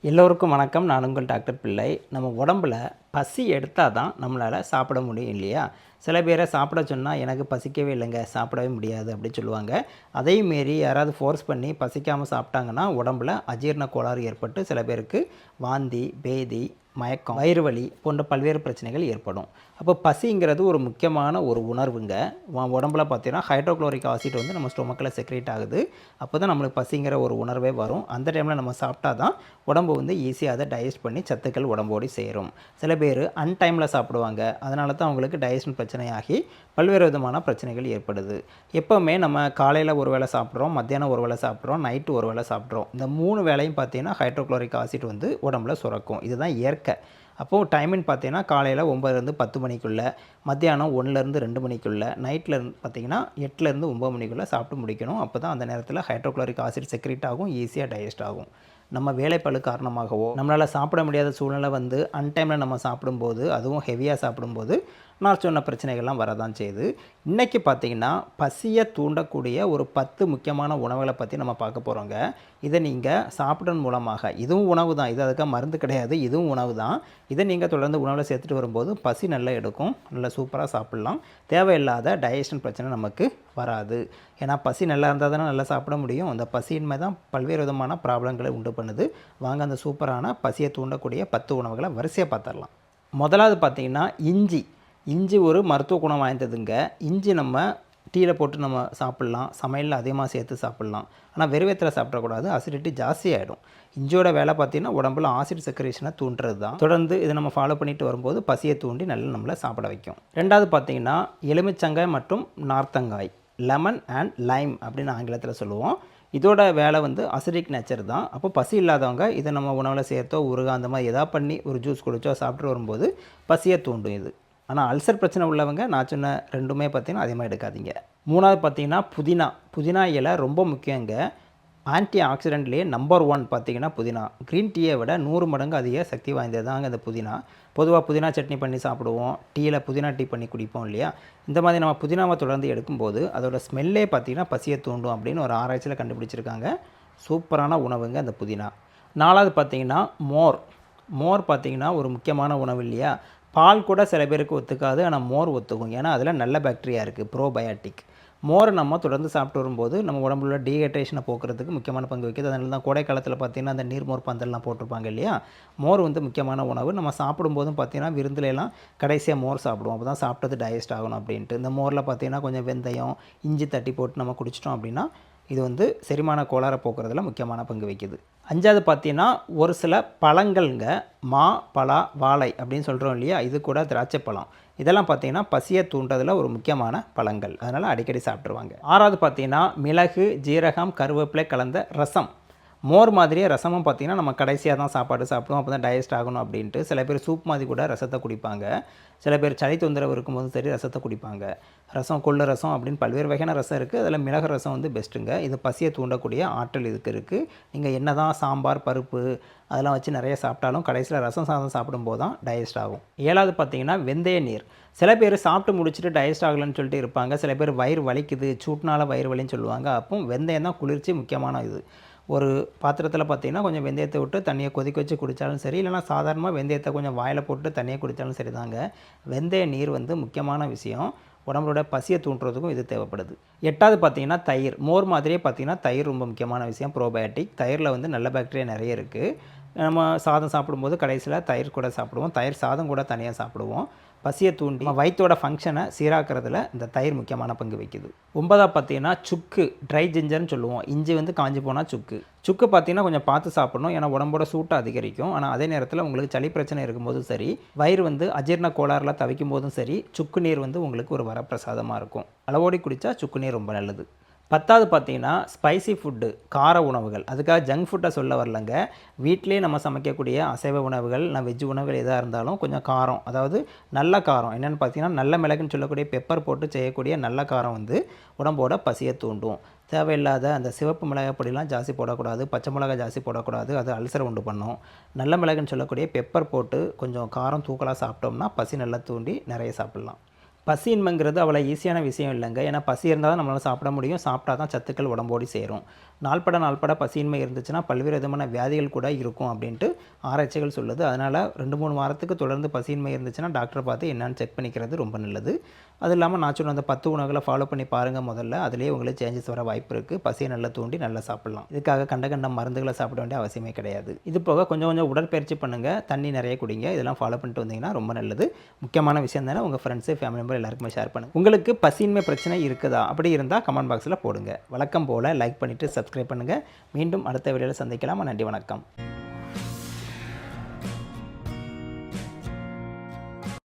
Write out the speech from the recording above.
எல்லோருக்கும் வணக்கம். நான் உங்கள் டாக்டர் பிள்ளை. நம்ம உடம்புல பசி எடுத்தால் தான் நம்மளால் சாப்பிட முடியும் இல்லையா? சில பேரை சாப்பிட சொன்னால் எனக்கு பசிக்கவே இல்லைங்க, சாப்பிடவே முடியாது அப்படி சொல்லுவாங்க. அதையும் மீறி யாராவது ஃபோர்ஸ் பண்ணி பசிக்காமல் சாப்பிட்டாங்கன்னா உடம்புல அஜீரண கோளாறு ஏற்பட்டு சில பேருக்கு வாந்தி, பேதி, மயக்கம், வயிறு வலி போன்ற பல்வேறு பிரச்சனைகள் ஏற்படும். அப்போ பசிங்கிறது ஒரு முக்கியமான ஒரு உணர்வுங்க. உடம்புல பார்த்தீங்கன்னா ஹைட்ரோக்ளோரிக் ஆசிட் வந்து நம்ம ஸ்டொமக்கில் செக்ரேட் ஆகுது. அப்போ தான் நம்மளுக்கு பசிங்கிற ஒரு உணர்வே வரும். அந்த டைமில் நம்ம சாப்பிட்டா தான் உடம்பு வந்து ஈஸியாக அதை டைஜஸ்ட் பண்ணி சத்துக்கள் உடம்போடு சேரும். சில பேர் அன்டைமில் சாப்பிடுவாங்க. அதனால தான் அவங்களுக்கு டைஜஷன் பிரச்சனையாகி பல்வேறு விதமான பிரச்சனைகள் ஏற்படுது. எப்போவுமே நம்ம காலையில் ஒரு வேளை சாப்பிட்றோம், மத்தியானம் ஒரு வேளை சாப்பிட்றோம், நைட்டு ஒரு வேளை சாப்பிட்றோம். இந்த 3 வேளையும் பார்த்தீங்கன்னா ஹைட்ரோக்ளோரிக் ஆசிட் வந்து உடம்புல சுரக்கும். இதுதான் இயற்கை. அப்போது டைமின்னு பார்த்தீங்கன்னா காலையில் 9லேருந்து 10 மணிக்குள்ளே, மத்தியானம் 1லேருந்து 2 மணிக்குள்ளே, நைட்டில் பார்த்தீங்கன்னா 8லேருந்து 9 மணிக்குள்ளே சாப்பிட்டு முடிக்கணும். அப்போ தான் அந்த நேரத்தில் ஹைட்ரோக்ளோரிக் ஆசிட் செக்ரேட் ஆகும், ஈஸியாக டைஜஸ்ட் ஆகும். நம்ம வேலைப்பளு காரணமாகவோ நம்மளால் சாப்பிட முடியாத சூழ்நிலை வந்து அன்டைமில் நம்ம சாப்பிடும்போது, அதுவும் ஹெவியாக சாப்பிடும்போது நான் சொன்ன பிரச்சனைகள்லாம் வரதான் செய்யுது. இன்றைக்கி பார்த்திங்கன்னா பசியை தூண்டக்கூடிய ஒரு 10 முக்கியமான உணவுகளை பற்றி நம்ம பார்க்க போகிறோங்க. இதை நீங்கள் சாப்பிட்றது மூலமாக, இதுவும் உணவு தான், இது அதுக்காக மருந்து கிடையாது, இதுவும் உணவு தான். இதை நீங்கள் தொடர்ந்து உணவில் சேர்த்துட்டு வரும்போது பசி நல்லா எடுக்கும், நல்லா சூப்பராக சாப்பிட்லாம். தேவையில்லாத டைஜஷன் பிரச்சனை நமக்கு வராது. ஏன்னா பசி நல்லா இருந்தால் தானே நல்லா சாப்பிட முடியும். அந்த பசியின்மை தான் பல்வேறு விதமான ப்ராப்ளங்களை உண்டு பண்ணுது. வாங்க அந்த சூப்பரான பசியை தூண்டக்கூடிய 10 உணவுகளை வரிசையாக பார்த்துடலாம். முதலாவது பார்த்திங்கன்னா இஞ்சி ஒரு மருத்துவ குணம் வாய்ந்ததுங்க. இஞ்சி நம்ம டீயில் போட்டு நம்ம சாப்பிட்லாம், சமையலில் அதிகமாக சேர்த்து சாப்பிட்லாம். ஆனால் வெறுவயத்தில் சாப்பிடக்கூடாது, அசிடிட்டி ஜாஸ்தியாகிடும். இஞ்சியோட வேலை பார்த்திங்கன்னா உடம்புல ஆசிட் செக்ரேஷனை தூண்டுறது தான். தொடர்ந்து இதை நம்ம ஃபாலோ பண்ணிட்டு வரும்போது பசியை தூண்டி நல்லா நம்மளை சாப்பிட வைக்கும். ரெண்டாவது பார்த்திங்கன்னா எலுமிச்சங்காய் மற்றும் நார்த்தங்காய், லெமன் அண்ட் லைம் அப்படின்னு ஆங்கிலத்தில் சொல்லுவோம். இதோட வேலை வந்து அசிடிக் நேச்சர் தான். அப்போ பசி இல்லாதவங்க இதை நம்ம உணவில் சேர்த்தோ ஊறுகாய் அந்த மாதிரி எதாவது பண்ணி ஒரு ஜூஸ் குடிச்சோ சாப்பிட்டு வரும்போது பசியை தூண்டும் இது. ஆனால் அல்சர் பிரச்சனை உள்ளவங்க நான் சொன்ன ரெண்டுமே பார்த்திங்கன்னா அதிகமாக எடுக்காதீங்க. மூணாவது பார்த்திங்கன்னா புதினா இலை ரொம்ப முக்கியங்க. ஆன்டி ஆக்சிடென்ட்லேயே நம்பர் 1 பார்த்திங்கன்னா புதினா. க்ரீன் டீயை விட 100 மடங்கு அதிக சக்தி வாய்ந்தது தாங்க இந்த புதினா. பொதுவாக புதினா சட்னி பண்ணி சாப்பிடுவோம், டீயில் புதினா டீ பண்ணி குடிப்போம் இல்லையா? இந்த மாதிரி நம்ம புதினாவை தொடர்ந்து எடுக்கும்போது அதோட ஸ்மெல்லே பார்த்திங்கன்னா பசியை தூண்டும் அப்படின்னு ஒரு ஆராய்ச்சியில் கண்டுபிடிச்சிருக்காங்க. சூப்பரான உணவுங்க அந்த புதினா. நாலாவது பார்த்திங்கன்னா மோர் பார்த்திங்கன்னா ஒரு முக்கியமான உணவு இல்லையா? பால் கூட சில பேருக்கு ஒத்துக்காது, ஆனால் மோர் ஒத்துக்கும். ஏன்னா அதில் நல்ல பாக்டீரியா இருக்குது, ப்ரோபயாட்டிக். மோரை நம்ம தொடர்ந்து சாப்பிட்டு வரும்போது நம்ம உடம்புல டீஹைட்ரேஷனை போக்குறதுக்கு முக்கியமான பங்கு வைக்கிது. அதனால தான் கோடை காலத்தில் பார்த்திங்கன்னா அந்த நீர்மோர் பந்தல்லாம் போட்டிருப்பாங்க இல்லையா? மோர் வந்து முக்கியமான உணவு. நம்ம சாப்பிடும்போதும் பார்த்திங்கன்னா விருந்துலலாம் கடைசியாக மோர் சாப்பிடுவோம். அப்போ தான் சாப்பிட்டது டைஜஸ்ட் ஆகணும் அப்படின்ட்டு. இந்த மோரில் பார்த்திங்கன்னா கொஞ்சம் வெந்தயம், இஞ்சி தட்டி போட்டு நம்ம குடிச்சிட்டோம் அப்படின்னா இது வந்து செரிமான கோளாறை போக்குறதுல முக்கியமான பங்கு வகிக்குது. அஞ்சாவது பார்த்தீங்கன்னா ஒரு சில பழங்கள்ங்க, பலா, வாழை அப்படின்னு சொல்கிறோம் இல்லையா? இது கூட திராட்சை பழம், இதெல்லாம் பார்த்தீங்கன்னா பசியை தூண்டுறதுல ஒரு முக்கியமான பழங்கள். அதனால் அடிக்கடி சாப்பிட்ருவாங்க. ஆறாவது பார்த்தீங்கன்னா மிளகு, ஜீரகம், கருவேப்பிலை கலந்த ரசம். மோர் மாதிரியே ரசமும் பார்த்திங்கன்னா நம்ம கடைசியாக தான் சாப்பாடு சாப்பிடுவோம், அப்போ தான் டைஜஸ்ட் ஆகணும் அப்படின்ட்டு. சில பேர் சூப் மாதிரி கூட ரசத்தை குடிப்பாங்க. சில பேர் சளி தொந்தரவு இருக்கும்போதும் சரி ரசத்தை குடிப்பாங்க. ரசம், கொள்ளு ரசம் அப்படின்னு பல்வேறு வகையான ரசம் இருக்குது. அதில் மிளகு ரசம் வந்து பெஸ்ட்டுங்க. இது பசியை தூண்டக்கூடிய ஆற்றல் இதுக்கு இருக்குது. நீங்கள் என்ன தான் சாம்பார், பருப்பு அதெல்லாம் வச்சு நிறைய சாப்பிட்டாலும் கடைசியில் ரசம் சாதம் சாப்பிடும்போது தான் டைஜஸ்ட் ஆகும். ஏழாவது பார்த்திங்கன்னா வெந்தய நீர். சில பேர் சாப்பிட்டு முடிச்சுட்டு டைஜஸ்ட் ஆகலைன்னு சொல்லிட்டு இருப்பாங்க. சில பேர் வயிறு வலிக்குது, சூட்னால் வயிறு வலின்னு சொல்லுவாங்க. அப்போ வெந்தயம் தான் குளிர்ச்சி முக்கியமான இது. ஒரு பாத்திரத்தில் பார்த்திங்கன்னா கொஞ்சம் வெந்தயத்தை விட்டு தண்ணியை கொதிக்க வச்சு குடித்தாலும் சரி, இல்லைனா சாதாரணமாக வெந்தயத்தை கொஞ்சம் வாயில் போட்டு தண்ணியை குடித்தாலும் சரி தாங்க. வெந்தய நீர் வந்து முக்கியமான விஷயம். உடம்புல பசியை தூண்டுறதுக்கும் இது தேவைப்படுது. எட்டாவது பார்த்திங்கன்னா தயிர். மோர் மாதிரியே பார்த்திங்கன்னா தயிர் ரொம்ப முக்கியமான விஷயம், ப்ரோபயோட்டிக். தயிரில் வந்து நல்ல பாக்டீரியா நிறைய இருக்குது. நம்ம சாதம் சாப்பிடும்போது கடைசியில் தயிர் கூட சாப்பிடுவோம், தயிர் சாதம் கூட தனியாக சாப்பிடுவோம். பசியை தூண்டி நம்ம வயிற்றோட ஃபங்க்ஷனை சீராக்கிறதுல இந்த தயிர் முக்கியமான பங்கு வைக்குது. 9வது பார்த்திங்கன்னா சுக்கு, ட்ரை ஜிஞ்சர்னு சொல்லுவோம். இஞ்சி வந்து காஞ்சி போனால் சுக்கு பார்த்திங்கன்னா கொஞ்சம் பார்த்து சாப்பிடணும். ஏன்னா உடம்போட சூட்டை அதிகரிக்கும். ஆனால் அதே நேரத்தில் உங்களுக்கு சளி பிரச்சனை இருக்கும்போதும் சரி, வயிறு வந்து அஜீரண கோளாறில் தவிக்கும் போதும் சரி, சுக்கு நீர் வந்து உங்களுக்கு ஒரு வரப்பிரசாதமாக இருக்கும். அளவோடி குடித்தா சுக்கு நீர் ரொம்ப நல்லது. 10வது பார்த்திங்கன்னா ஸ்பைசி ஃபுட்டு, கார உணவுகள். அதுக்காக ஜங்க் ஃபுட்டை சொல்ல வரலங்க. வீட்டிலே நம்ம சமைக்கக்கூடிய அசைவ உணவுகள், வெஜ் உணவுகள் எதாக இருந்தாலும் கொஞ்சம் காரம், அதாவது நல்ல காரம் என்னென்னு பார்த்திங்கன்னா நல்ல மிளகுன்னு சொல்லக்கூடிய பெப்பர் போட்டு செய்யக்கூடிய நல்ல காரம் வந்து உடம்போட பசியை தூண்டும். தேவையில்லாத அந்த சிவப்பு மிளகாய் பொடிலாம் ஜாஸ்தி போடக்கூடாது, பச்சை மிளகாய் ஜாஸ்தி போடக்கூடாது, அது அல்சரை உண்டு பண்ணும். நல்ல மிளகுன்னு சொல்லக்கூடிய பெப்பர் போட்டு கொஞ்சம் காரம் தூக்கலாக சாப்பிட்டோம்னா பசி நல்லா தூண்டி நிறைய சாப்பிட்லாம். பசியின்மைங்கிறது அவ்வளோ ஈஸியான விஷயம் இல்லைங்க. ஏன்னா பசி இருந்தால் தான் நம்மளால சாப்பிட முடியும். சாப்பிட்டா தான் சத்துக்கள் உடம்போடி சேரும். நாள்பட பசியின்மை இருந்துச்சுன்னா பல்வேறு விதமான வியாதிகள் கூட இருக்கும் அப்படின்ட்டு ஆராய்ச்சிகள் சொல்லுது. அதனால் 2-3 வாரத்துக்கு தொடர்ந்து பசியின்மை இருந்துச்சுன்னா டாக்டரை பார்த்து என்னன்னு செக் பண்ணிக்கிறது ரொம்ப நல்லது. அது இல்லாமல் நான் சொன்ன அந்த 10 உணவுகளை ஃபாலோ பண்ணி பாருங்கள் முதல்ல. அதிலேயே உங்களுக்கு சேஞ்சஸ் வர வாய்ப்பு இருக்குது. பசியை நல்லா தூண்டி நல்லா சாப்பிட்லாம். இதுக்காக கண்ட மருந்துகளை சாப்பிட வேண்டிய அவசியமே கிடையாது. இது போக கொஞ்சம் கொஞ்சம் உடற்பயிற்சி பண்ணுங்கள். தண்ணி நிறைய குடிங்க. இதெல்லாம் ஃபாலோ பண்ணிட்டு வந்தீங்கன்னா ரொம்ப நல்லது. முக்கியமான விஷயம் தானே, உங்கள் ஃப்ரெண்ட்ஸு ஃபேமிலி மெம்பர் எல்லாருக்குமே ஷேர் பண்ணுங்கள். உங்களுக்கு பசியின்மை பிரச்சனை இருக்குதா? அப்படி இருந்தால் கமெண்ட் பாக்ஸில் போடுங்க. வழக்கம் போல் லைக் பண்ணிவிட்டு சப்ஸ்கிரைப் பண்ணுங்கள். மீண்டும் அடுத்த வீடியோவில் சந்திக்கலாம். நன்றி, வணக்கம்.